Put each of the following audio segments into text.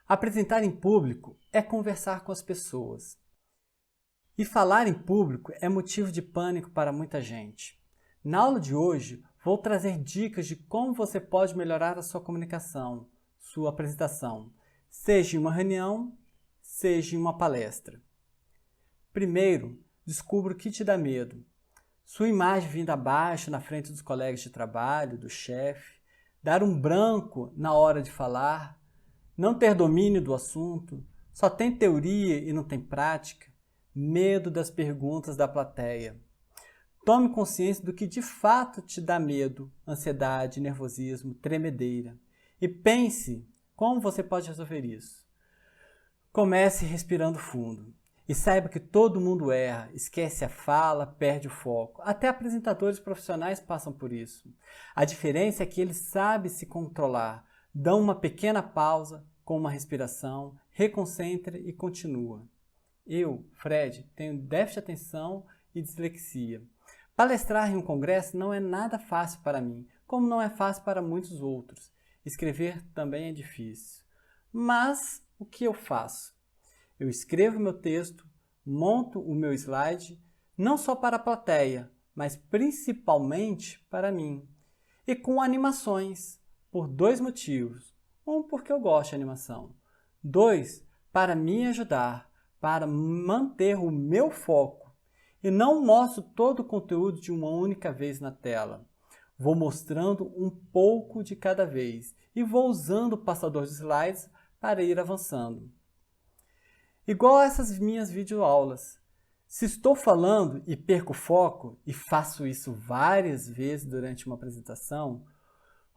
Apresentar em público é conversar com as pessoas. E falar em público é motivo de pânico para muita gente. Na aula de hoje, vou trazer dicas de como você pode melhorar a sua comunicação, sua apresentação, seja em uma reunião, seja em uma palestra. Primeiro, descubra o que te dá medo. Sua imagem vindo abaixo na frente dos colegas de trabalho, do chefe, dar um branco na hora de falar, não ter domínio do assunto, só tem teoria e não tem prática, medo das perguntas da plateia. Tome consciência do que de fato te dá medo, ansiedade, nervosismo, tremedeira. E pense como você pode resolver isso. Comece respirando fundo. E saiba que todo mundo erra, esquece a fala, perde o foco. Até apresentadores profissionais passam por isso. A diferença é que eles sabem se controlar, dão uma pequena pausa com uma respiração, reconcentra e continua. Eu, Fred, tenho déficit de atenção e dislexia. Palestrar em um congresso não é nada fácil para mim, como não é fácil para muitos outros. Escrever também é difícil. Mas o que eu faço? Eu escrevo meu texto, monto o meu slide, não só para a plateia, mas principalmente para mim. E com animações, por dois motivos. Um, porque eu gosto de animação. Dois, para me ajudar, para manter o meu foco. E não mostro todo o conteúdo de uma única vez na tela. Vou mostrando um pouco de cada vez e vou usando o passador de slides para ir avançando. Igual a essas minhas videoaulas. Se estou falando e perco o foco, e faço isso várias vezes durante uma apresentação,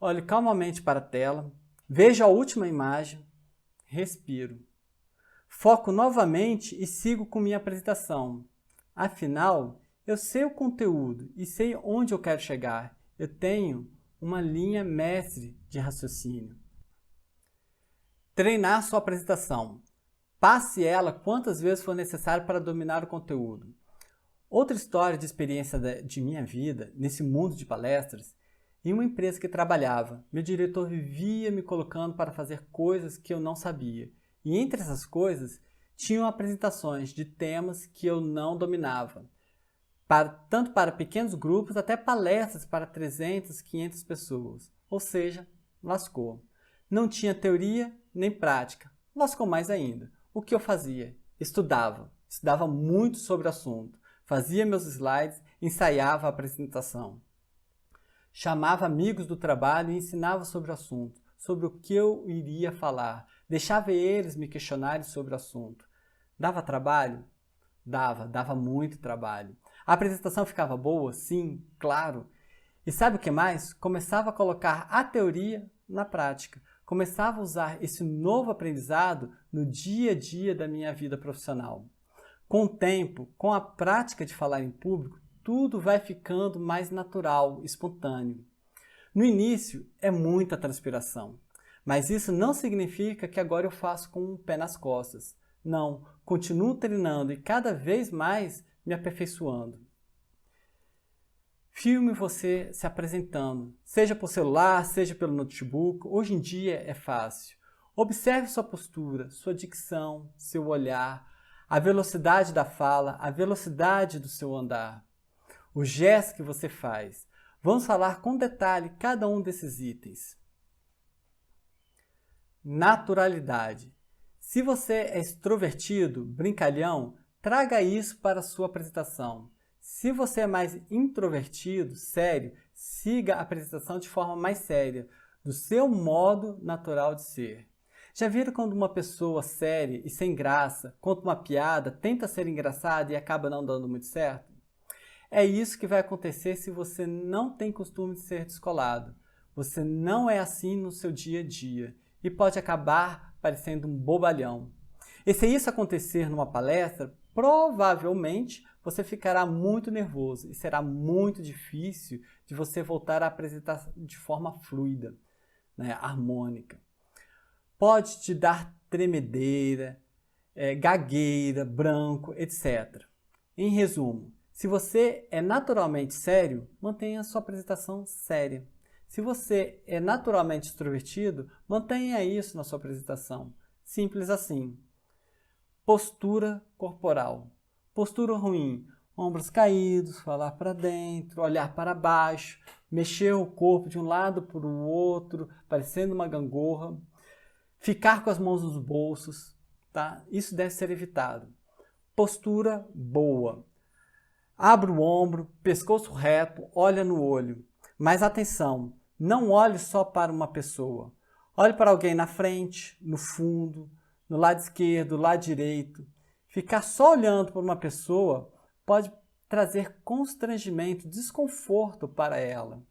olhe calmamente para a tela, vejo a última imagem, respiro. Foco novamente e sigo com minha apresentação. Afinal, eu sei o conteúdo e sei onde eu quero chegar. Eu tenho uma linha mestre de raciocínio. Treinar sua apresentação. Passe ela quantas vezes for necessário para dominar o conteúdo. Outra história de experiência de minha vida, nesse mundo de palestras, em uma empresa que trabalhava, meu diretor vivia me colocando para fazer coisas que eu não sabia. E entre essas coisas, tinham apresentações de temas que eu não dominava. Tanto para pequenos grupos, até palestras para 300, 500 pessoas. Ou seja, lascou. Não tinha teoria nem prática. Lascou mais ainda. O que eu fazia? Estudava muito sobre o assunto, fazia meus slides, ensaiava a apresentação. Chamava amigos do trabalho e ensinava sobre o assunto, sobre o que eu iria falar, deixava eles me questionarem sobre o assunto. Dava trabalho? Dava muito trabalho. A apresentação ficava boa? Sim, claro. E sabe o que mais? Começava a colocar a teoria na prática. Começava a usar esse novo aprendizado no dia a dia da minha vida profissional. Com o tempo, com a prática de falar em público, tudo vai ficando mais natural, espontâneo. No início, é muita transpiração, mas isso não significa que agora eu faço com um pé nas costas. Não, continuo treinando e cada vez mais me aperfeiçoando. Filme você se apresentando, seja por celular, seja pelo notebook, hoje em dia é fácil. Observe sua postura, sua dicção, seu olhar, a velocidade da fala, a velocidade do seu andar, o gesto que você faz. Vamos falar com detalhe cada um desses itens. Naturalidade. Se você é extrovertido, brincalhão, traga isso para a sua apresentação. Se você é mais introvertido, sério, siga a apresentação de forma mais séria, do seu modo natural de ser. Já viram quando uma pessoa séria e sem graça conta uma piada, tenta ser engraçada e acaba não dando muito certo? É isso que vai acontecer se você não tem costume de ser descolado. Você não é assim no seu dia a dia e pode acabar parecendo um bobalhão. E se isso acontecer numa palestra, provavelmente você ficará muito nervoso e será muito difícil de você voltar a apresentar de forma fluida, harmônica. Pode te dar tremedeira, gagueira, branco, etc. Em resumo, se você é naturalmente sério, mantenha a sua apresentação séria. Se você é naturalmente extrovertido, mantenha isso na sua apresentação. Simples assim. Postura corporal. Postura ruim. Ombros caídos, falar para dentro, olhar para baixo, mexer o corpo de um lado para o outro, parecendo uma gangorra. Ficar com as mãos nos bolsos, tá? Isso deve ser evitado. Postura boa. Abra o ombro, pescoço reto, olha no olho. Mas atenção, não olhe só para uma pessoa. Olhe para alguém na frente, no fundo, no lado esquerdo, no lado direito. Ficar só olhando para uma pessoa pode trazer constrangimento, desconforto para ela.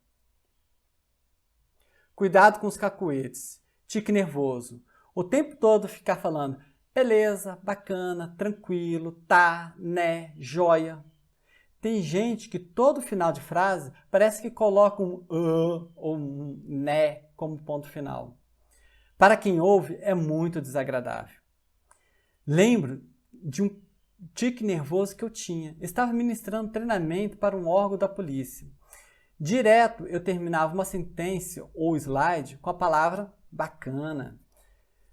Cuidado com os cacuetes. Tique nervoso. O tempo todo ficar falando beleza, bacana, tranquilo, tá, né, joia. Tem gente que todo final de frase parece que coloca um ou um né como ponto final. Para quem ouve, é muito desagradável. Lembro de um tique nervoso que eu tinha. Estava ministrando treinamento para um órgão da polícia. Direto eu terminava uma sentença ou slide com a palavra bacana.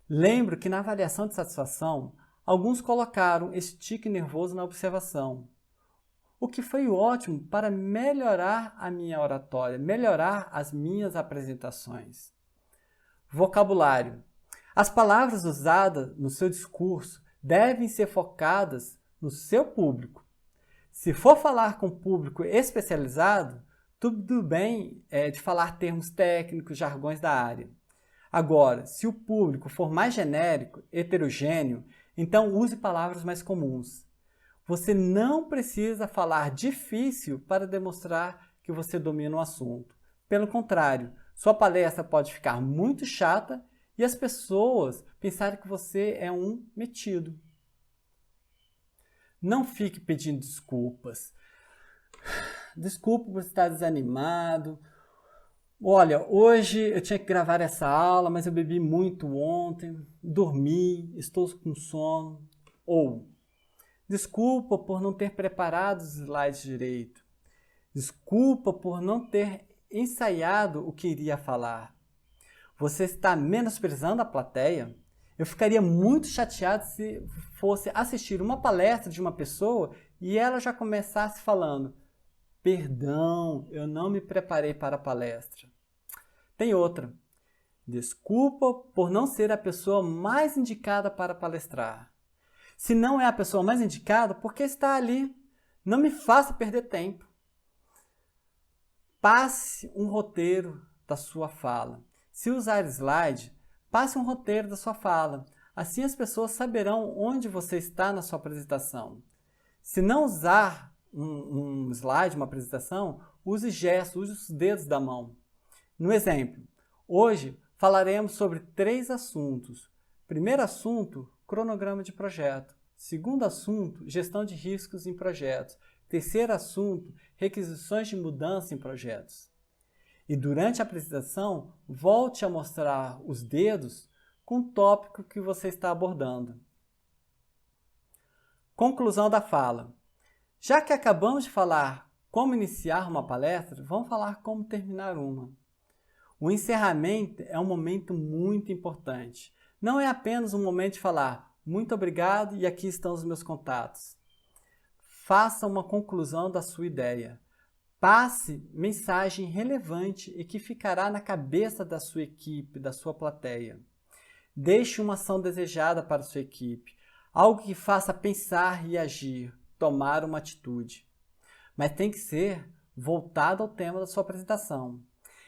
Lembro que na avaliação de satisfação, alguns colocaram esse tique nervoso na observação, o que foi ótimo para melhorar a minha oratória, melhorar as minhas apresentações. Vocabulário. As palavras usadas no seu discurso devem ser focadas no seu público. Se for falar com público especializado, tudo bem de falar termos técnicos, jargões da área. Agora, se o público for mais genérico, heterogêneo, então use palavras mais comuns. Você não precisa falar difícil para demonstrar que você domina o assunto. Pelo contrário, sua palestra pode ficar muito chata e as pessoas pensarem que você é um metido. Não fique pedindo desculpas. Desculpa por estar desanimado. Olha, hoje eu tinha que gravar essa aula, mas eu bebi muito ontem, dormi, estou com sono. Ou, desculpa por não ter preparado os slides direito. Desculpa por não ter ensaiado o que iria falar. Você está menosprezando a plateia? Eu ficaria muito chateado se fosse assistir uma palestra de uma pessoa e ela já começasse falando: perdão, eu não me preparei para a palestra. Tem outra. Desculpa por não ser a pessoa mais indicada para palestrar. Se não é a pessoa mais indicada, por que está ali? Não me faça perder tempo. Passe um roteiro da sua fala. Se usar slide, passe um roteiro da sua fala. Assim as pessoas saberão onde você está na sua apresentação. Se não usar um slide, uma apresentação, use gestos, use os dedos da mão. No exemplo, hoje falaremos sobre 3 assuntos. Primeiro assunto, cronograma de projeto. Segundo assunto, gestão de riscos em projetos. Terceiro assunto, requisições de mudança em projetos. E durante a apresentação, volte a mostrar os dedos com o tópico que você está abordando. Conclusão da fala. Já que acabamos de falar como iniciar uma palestra, vamos falar como terminar uma. O encerramento é um momento muito importante. Não é apenas um momento de falar muito obrigado e aqui estão os meus contatos. Faça uma conclusão da sua ideia. Passe mensagem relevante e que ficará na cabeça da sua equipe, da sua plateia. Deixe uma ação desejada para a sua equipe, algo que faça pensar e agir, tomar uma atitude. Mas tem que ser voltado ao tema da sua apresentação.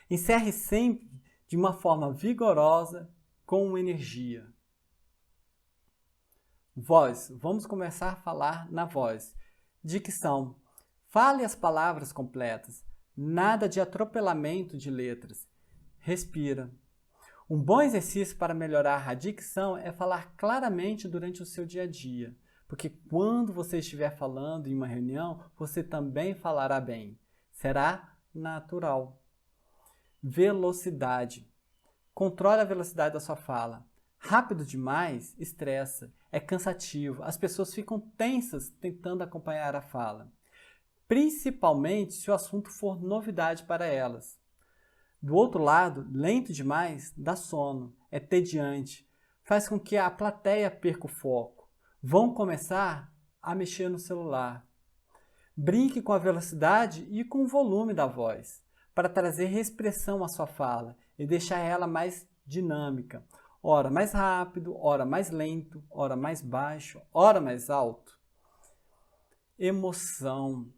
Encerre sempre de uma forma vigorosa, com energia. Voz. Vamos começar a falar na voz. Dicção. Fale as palavras completas. Nada de atropelamento de letras. Respira. Um bom exercício para melhorar a dicção é falar claramente durante o seu dia a dia. Porque quando você estiver falando em uma reunião, você também falará bem. Será natural. Velocidade. Controle a velocidade da sua fala. Rápido demais estressa, é cansativo, as pessoas ficam tensas tentando acompanhar a fala. Principalmente se o assunto for novidade para elas. Do outro lado, lento demais dá sono, é tediante. faz com que a plateia perca o foco. Vão começar a mexer no celular. Brinque com a velocidade e com o volume da voz, para trazer expressão à sua fala e deixar ela mais dinâmica. Ora mais rápido, ora mais lento, ora mais baixo, ora mais alto. Emoção.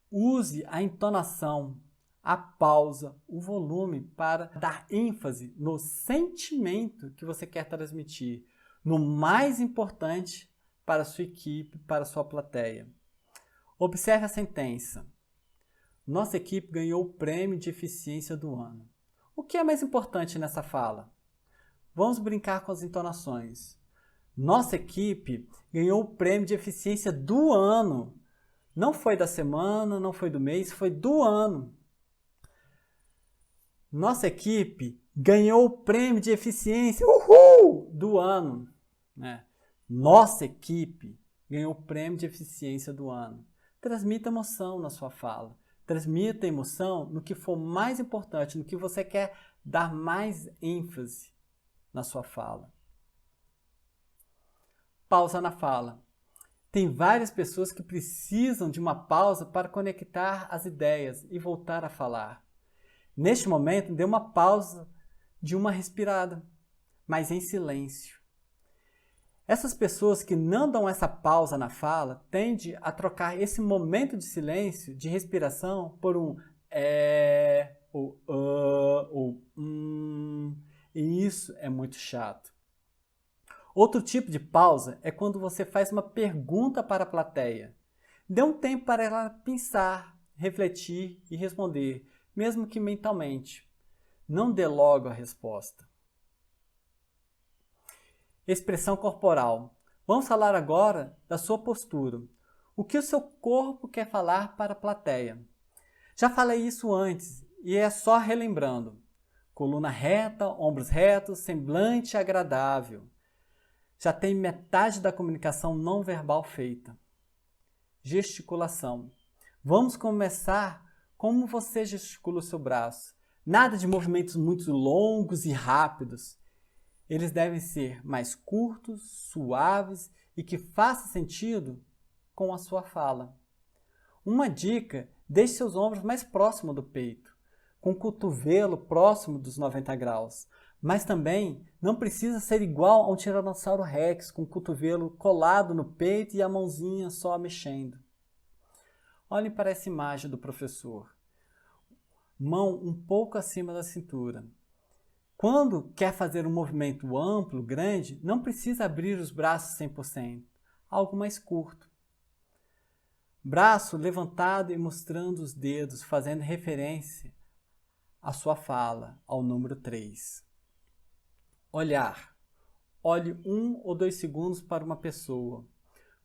Use a entonação, a pausa, o volume para dar ênfase no sentimento que você quer transmitir, no mais importante para a sua equipe, para a sua plateia. Observe a sentença. Nossa equipe ganhou o prêmio de eficiência do ano. O que é mais importante nessa fala? Vamos brincar com as entonações. Nossa equipe ganhou o prêmio de eficiência do ano. Não foi da semana, não foi do mês, foi do ano. Nossa equipe ganhou o prêmio de eficiência do ano. Nossa equipe ganhou o prêmio de eficiência do ano. Transmita emoção na sua fala. Transmita emoção no que for mais importante, no que você quer dar mais ênfase na sua fala. Pausa na fala. Tem várias pessoas que precisam de uma pausa para conectar as ideias e voltar a falar. Neste momento, dê uma pausa de uma respirada, mas em silêncio. Essas pessoas que não dão essa pausa na fala tendem a trocar esse momento de silêncio, de respiração, por um ou e isso é muito chato. Outro tipo de pausa é quando você faz uma pergunta para a plateia. Dê um tempo para ela pensar, refletir e responder, mesmo que mentalmente. Não dê logo a resposta. Expressão corporal. Vamos falar agora da sua postura. O que o seu corpo quer falar para a plateia? Já falei isso antes e é só relembrando. Coluna reta, ombros retos, semblante agradável. Já tem metade da comunicação não verbal feita. Gesticulação. Vamos começar como você gesticula o seu braço. Nada de movimentos muito longos e rápidos. Eles devem ser mais curtos, suaves e que façam sentido com a sua fala. Uma dica, deixe seus ombros mais próximos do peito, com o cotovelo próximo dos 90 graus. Mas também não precisa ser igual a um Tiranossauro Rex, com o cotovelo colado no peito e a mãozinha só mexendo. Olhem para essa imagem do professor. Mão um pouco acima da cintura. Quando quer fazer um movimento amplo, grande, não precisa abrir os braços 100%, algo mais curto. Braço levantado e mostrando os dedos, fazendo referência à sua fala, ao número 3. Olhar. Olhe 1 ou 2 segundos para uma pessoa.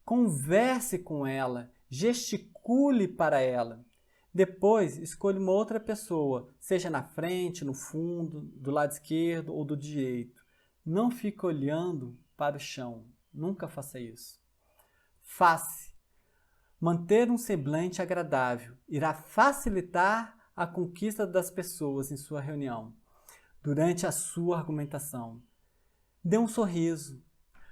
Converse com ela, gesticule para ela. Depois, escolha uma outra pessoa, seja na frente, no fundo, do lado esquerdo ou do direito. Não fique olhando para o chão. Nunca faça isso. Face. Manter um semblante agradável irá facilitar a conquista das pessoas em sua reunião, durante a sua argumentação. Dê um sorriso,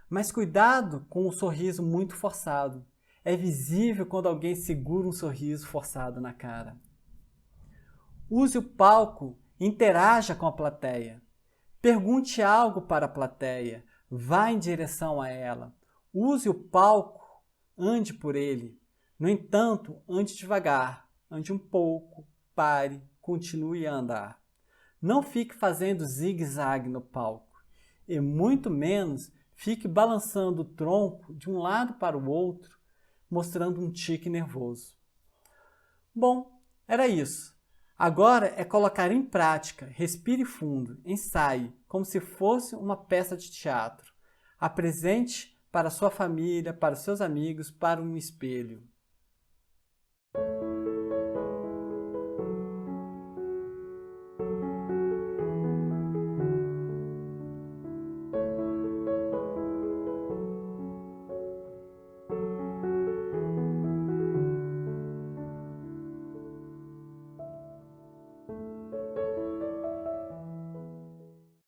mas cuidado com o sorriso muito forçado. É visível quando alguém segura um sorriso forçado na cara. Use o palco, interaja com a plateia. Pergunte algo para a plateia, vá em direção a ela. Use o palco, ande por ele. No entanto, ande devagar, ande um pouco, pare, continue a andar. Não fique fazendo zigue-zague no palco e muito menos fique balançando o tronco de um lado para o outro, mostrando um tique nervoso. Bom, era isso. Agora é colocar em prática, respire fundo, ensaie, como se fosse uma peça de teatro. Apresente para sua família, para seus amigos, para um espelho.